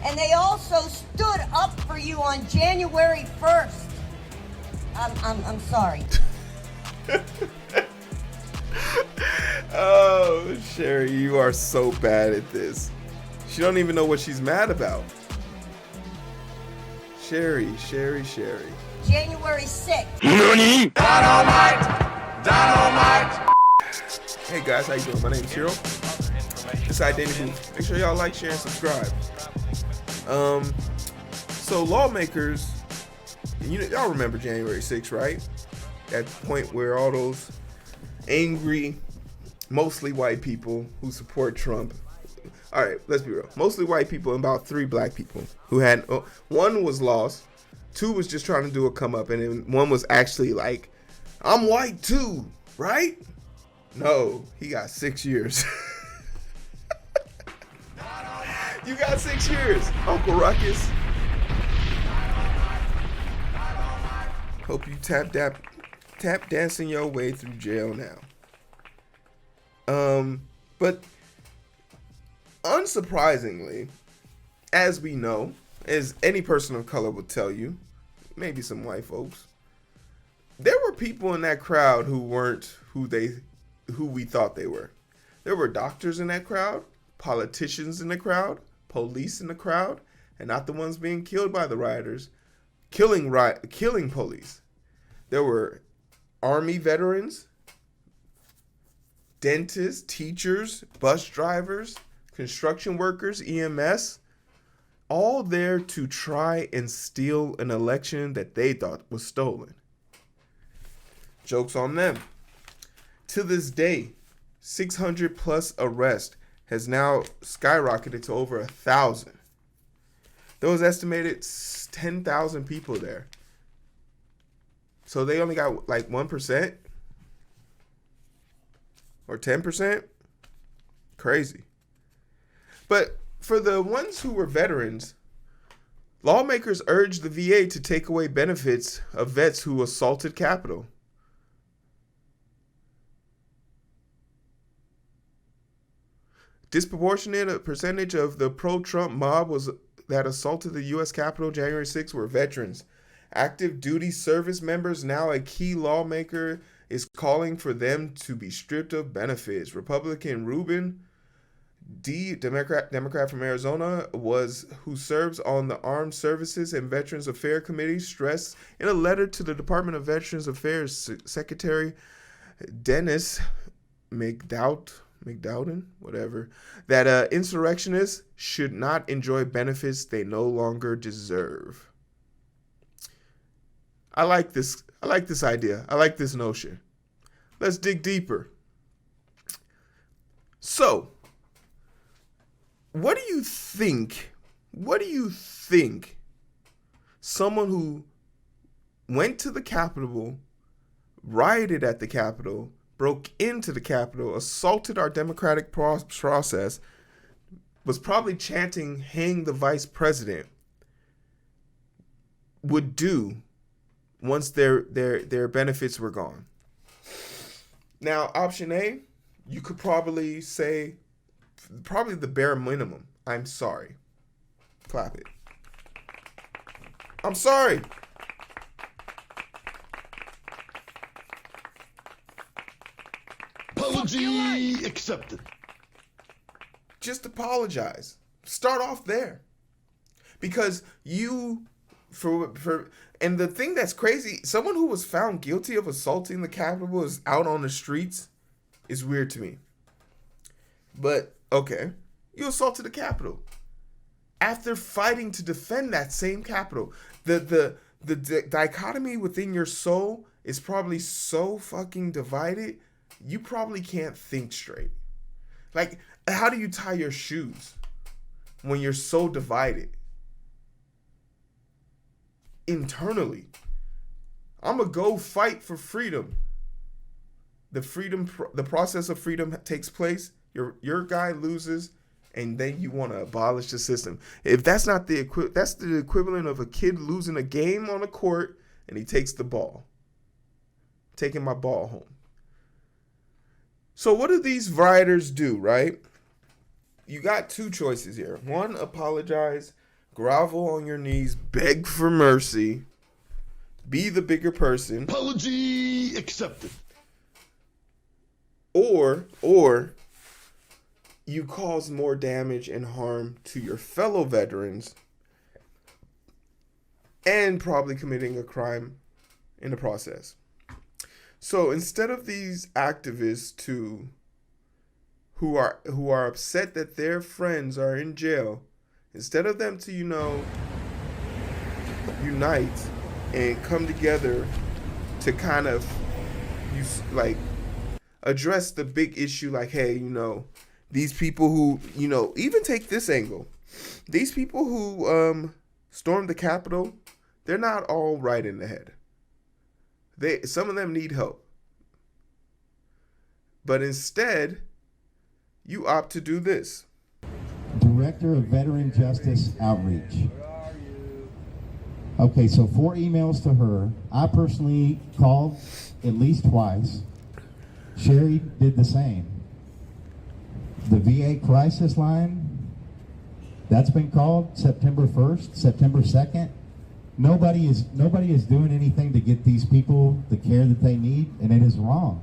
And they also stood up for you on January 1st. I'm sorry. Oh, Sherry, you are so bad at this. She don't even know what she's mad about. Sherry. January 6th. NANI? Dynamite! Hey guys, how you doing? My name's Hero. It's Identifier. Make sure y'all like, share, and subscribe. So lawmakers, y'all remember January 6th, right? At the point where all those angry, mostly white people who support Trump. All right, let's be real. Mostly white people and about 3 black people who had, one was lost, 2 was just trying to do a come up, and then 1 was actually like, I'm white too, right? No, he got 6 years. You got 6 years, Uncle Ruckus. Hope you tap dancing your way through jail now. But unsurprisingly, as we know, as any person of color would tell you, maybe some white folks, there were people in that crowd who weren't who we thought they were. There were doctors in that crowd, politicians in the crowd, police in the crowd, and not the ones being killed by the rioters, killing police. There were Army veterans, dentists, teachers, bus drivers, construction workers, EMS, all there to try and steal an election that they thought was stolen. Joke's on them. To this day, 600 plus arrests has now skyrocketed to over 1,000. There was estimated 10,000 people there. So they only got like 1% or 10%. Crazy. But for the ones who were veterans, lawmakers urged the VA to take away benefits of vets who assaulted Capitol. Disproportionate percentage of the pro-Trump mob that assaulted the U.S. Capitol January 6th were veterans. Active duty service members, now a key lawmaker, is calling for them to be stripped of benefits. Republican Ruben D., Democrat from Arizona, who serves on the Armed Services and Veterans Affairs Committee, stressed in a letter to the Department of Veterans Affairs Secretary Dennis McDowden, whatever, that insurrectionists should not enjoy benefits they no longer deserve. I like this idea. I like this notion. Let's dig deeper. So, what do you think someone who went to the Capitol, rioted at the Capitol, broke into the Capitol, assaulted our democratic process, was probably chanting, "Hang the vice president," would do once their benefits were gone? Now, option A, you could probably say, probably the bare minimum, I'm sorry. Clap it. I'm sorry. Apology accepted. Just apologize. Start off there. Because and the thing that's crazy, someone who was found guilty of assaulting the Capitol is out on the streets is weird to me. But, okay, you assaulted the Capitol. After fighting to defend that same Capitol, the dichotomy within your soul is probably so fucking divided, you probably can't think straight. Like, how do you tie your shoes when you're so divided? Internally, I'm gonna go fight for freedom. The process of freedom takes place. Your guy loses, and then you want to abolish the system. If that's not that's the equivalent of a kid losing a game on a court, and he takes the ball. Taking my ball home. So what do these rioters do, right? You got 2 choices here. 1, apologize grovel on your knees, beg for mercy, be the bigger person, Apology accepted. or you cause more damage and harm to your fellow veterans and probably committing a crime in the process. So instead of these activists who are upset that their friends are in jail, instead of them to, unite and come together to kind of address the big issue, like, hey, these people who, even take this angle. These people who stormed the Capitol, they're not all right in the head. Some of them need help. But instead, you opt to do this. Director of Veteran Justice Outreach. Okay, so 4 emails to her. I personally called at least twice. Sherry did the same. The VA crisis line, that's been called September 1st, September 2nd. Nobody is doing anything to get these people the care that they need, and it is wrong.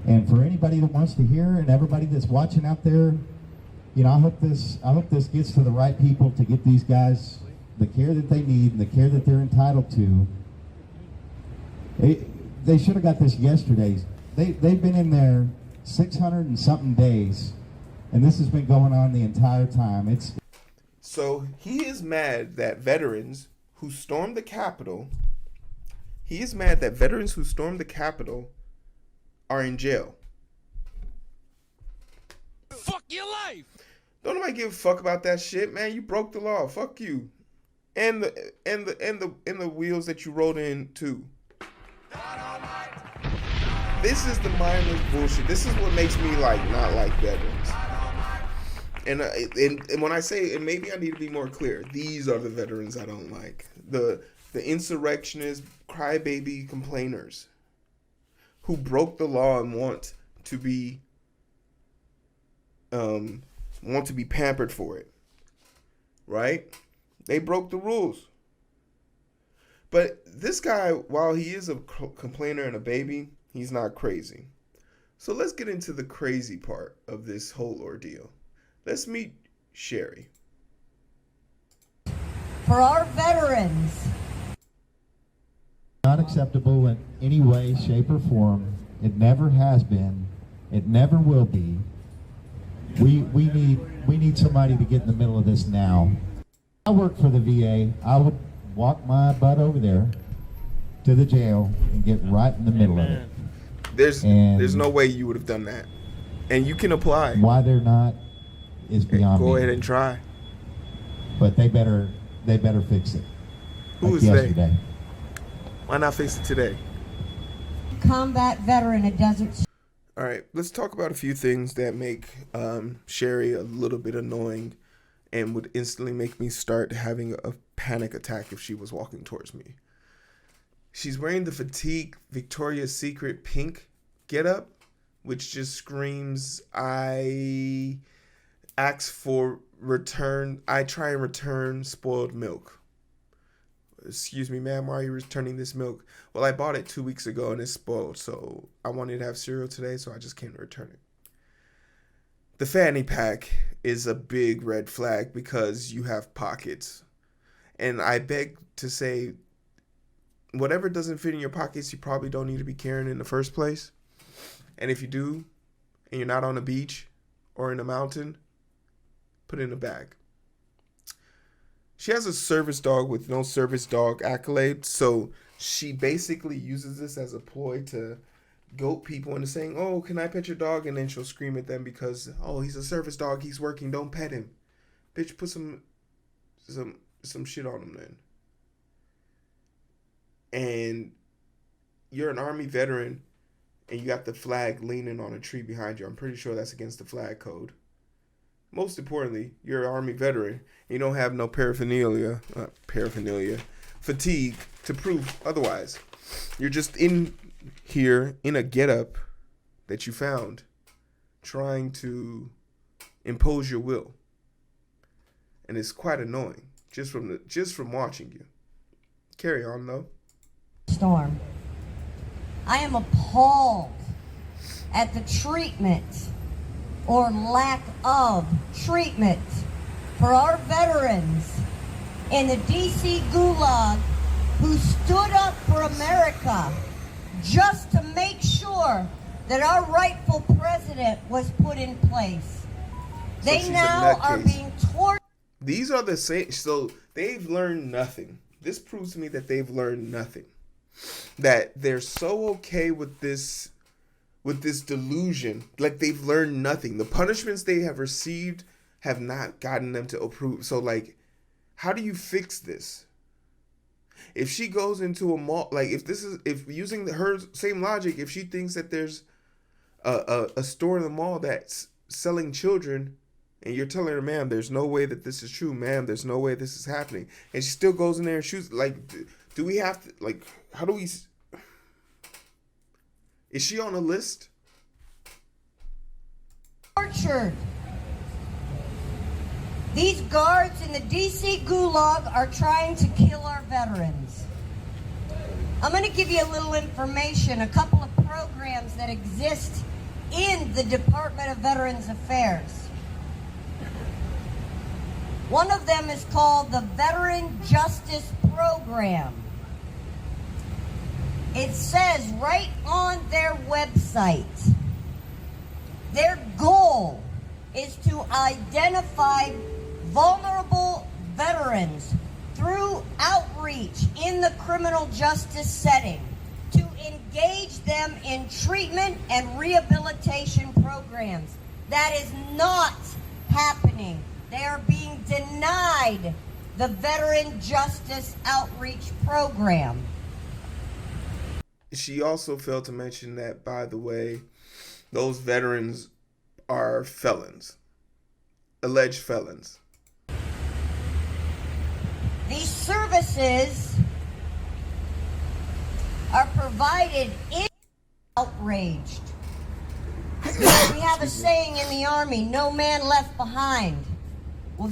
And for anybody that wants to hear, and everybody that's watching out there, I hope this gets to the right people to get these guys the care that they need and the care that they're entitled to. They should have got this yesterday. They've been in there 600 and something days, and this has been going on the entire time. So he is mad that veterans who stormed the Capitol, are in jail. Fuck your life. Don't nobody give a fuck about that shit, man. You broke the law. Fuck you. And the wheels that you rode in too. This is the mindless bullshit. This is what makes me not like veterans. And when I say, and maybe I need to be more clear, these are the veterans I don't like. The insurrectionist, crybaby complainers who broke the law and want to be pampered for it. Right? They broke the rules. But this guy, while he is a complainer and a baby, he's not crazy. So let's get into the crazy part of this whole ordeal. Let's meet Sherry. For our veterans. Not acceptable in any way, shape, or form. It never has been. It never will be. We need somebody to get in the middle of this now. I work for the VA. I would walk my butt over there to the jail and get right in the middle of it. There's no way you would have done that. And you can apply. Why they're not is beyond me. Go ahead and try. But they better fix it. Who is yesterday. Why not fix it today? Combat veteran at Desert. All right, let's talk about a few things that make Sherry a little bit annoying and would instantly make me start having a panic attack if she was walking towards me. She's wearing the fatigue Victoria's Secret pink getup, which just screams, I ask for return. I try and return spoiled milk. Excuse me, ma'am, why are you returning this milk? Well, I bought it 2 weeks ago and it's spoiled, so I wanted to have cereal today, so I just came to return it. The fanny pack is a big red flag because you have pockets. And I beg to say, whatever doesn't fit in your pockets, you probably don't need to be carrying in the first place. And if you do, and you're not on a beach or in a mountain, put it in a bag. She has a service dog with no service dog accolade, so she basically uses this as a ploy to goat people into saying, oh, can I pet your dog? And then she'll scream at them because, oh, he's a service dog, he's working, don't pet him. Bitch, put some shit on him then. And you're an Army veteran and you got the flag leaning on a tree behind you. I'm pretty sure that's against the flag code. Most importantly, you're an Army veteran. You don't have no fatigue to prove otherwise. You're just in here in a getup that you found, trying to impose your will. And it's quite annoying. just from watching you. Carry on though. Storm. I am appalled at the treatment or lack of treatment for our veterans in the DC Gulag who stood up for America just to make sure that our rightful president was put in place. They now are being tortured. These are the same. So they've learned nothing. This proves to me that they've learned nothing. That they're so okay with this delusion. Like they've learned nothing. The punishments they have received have not gotten them to approve. So like, how do you fix this? If she goes into a mall, like if using her same logic, if she thinks that there's a store in the mall that's selling children, and you're telling her, ma'am, there's no way that this is true, ma'am, there's no way this is happening, and she still goes in there and shoots, like, do we have to, like, how do we, is she on a list? Tortured. These guards in the DC Gulag are trying to kill our veterans. I'm going to give you a little information, a couple of programs that exist in the Department of Veterans Affairs. One of them is called the Veteran Justice Program. It says right on their website, their goal is to identify vulnerable veterans through outreach in the criminal justice setting, to engage them in treatment and rehabilitation programs. That is not happening. They are being denied the Veteran Justice Outreach Program. She also failed to mention that, by the way, those veterans are felons, alleged felons. These services are provided in outraged. We have a saying in the Army, no man left behind. Well,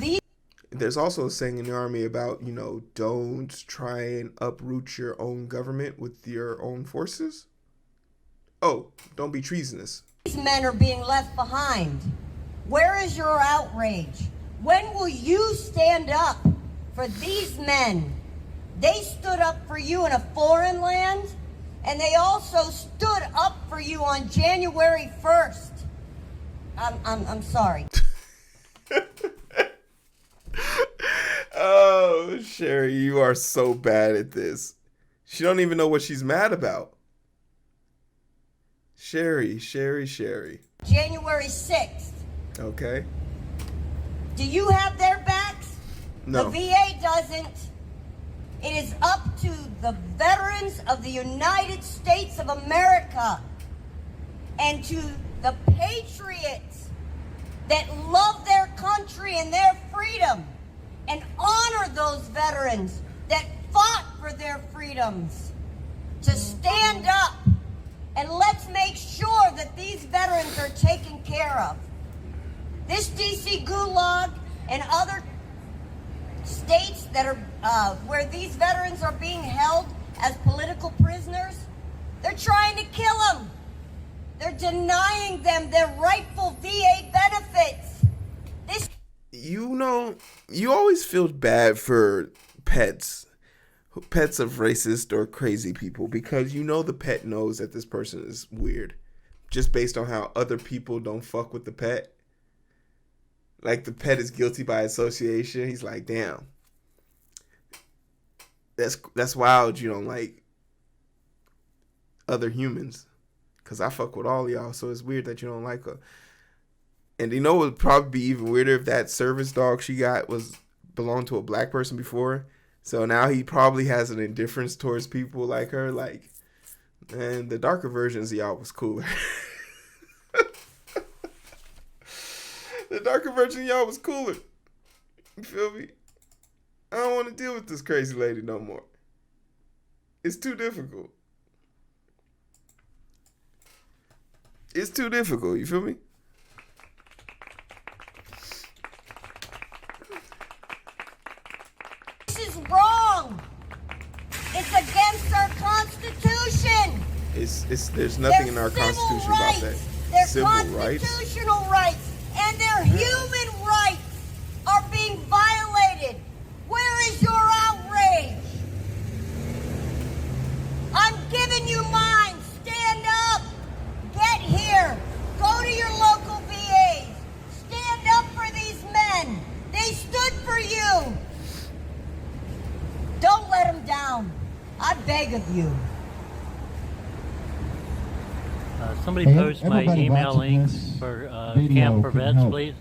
there's also a saying in the Army about, don't try and uproot your own government with your own forces. Oh, don't be treasonous. These men are being left behind. Where is your outrage? When will you stand up for these men? They stood up for you in a foreign land, and they also stood up for you on January 1st. I'm sorry. Oh, Sherry, you are so bad at this. She don't even know what she's mad about. Sherry. January 6th. Okay. Do you have their backs? No. The VA doesn't. It is up to the veterans of the United States of America and to the patriots that love their country and their freedom and honor those veterans that fought for their freedoms to stand up, and let's make sure that these veterans are taken care of. This DC Gulag and other states that are where these veterans are being held as political prisoners, they're trying to kill them. They're denying them their rightful VA benefits. You always feel bad for pets of racist or crazy people, because the pet knows that this person is weird just based on how other people don't fuck with the pet. Like, the pet is guilty by association. He's like, damn, that's wild. You don't like other humans, because I fuck with all y'all, so it's weird that you don't like her. And it would probably be even weirder if that service dog she got belonged to a black person before. So now he probably has an indifference towards people like her. Like, man, the darker versions of y'all was cooler. The darker version of y'all was cooler. You feel me? I don't want to deal with this crazy lady no more. It's too difficult. It's too difficult. You feel me? This is wrong. It's against our Constitution. There's nothing in our Constitution about that. Their Civil rights. constitutional rights and their human rights are being violated. Where is your outrage? I'm giving you mine. Stand up. Get here. Go to your local VAs. Stand up for these men. They stood for you. Don't let them down. I beg of you. Somebody Hey, post my everybody email watching link this for video Camp for can Vets, help. please.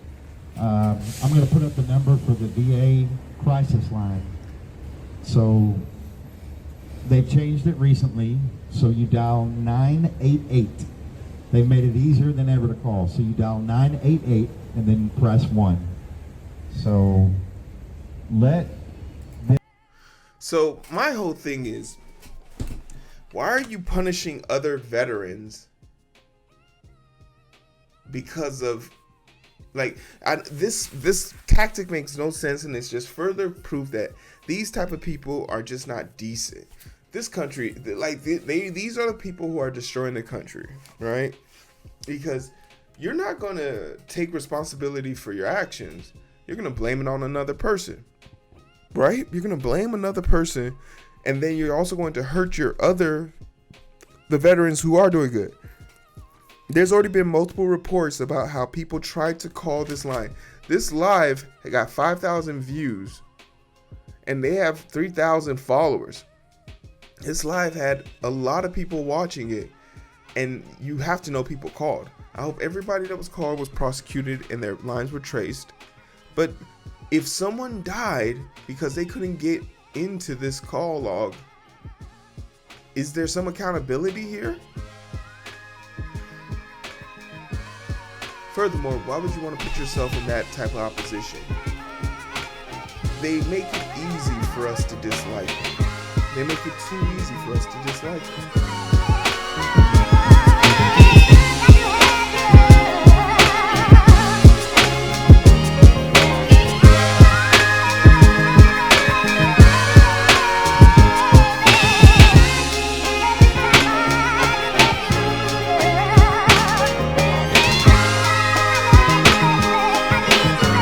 I'm going to put up the number for the VA crisis line. So they've changed it recently. So you dial 988. They've made it easier than ever to call. So you dial 988 and then press 1. So So my whole thing is, why are you punishing other veterans because of, like, this tactic makes no sense, and it's just further proof that these type of people are just not decent. This country, like, these are the people who are destroying the country, right? Because you're not going to take responsibility for your actions. You're going to blame it on another person, right? You're going to blame another person, and then you're also going to hurt the veterans who are doing good. There's already been multiple reports about how people tried to call this line. This live got 5,000 views, and they have 3,000 followers. This live had a lot of people watching it, and you have to know people called. I hope everybody that was called was prosecuted and their lines were traced. But if someone died because they couldn't get into this call log, is there some accountability here? Furthermore, why would you want to put yourself in that type of opposition? They make it easy for us to dislike them. They make it too easy for us to dislike them.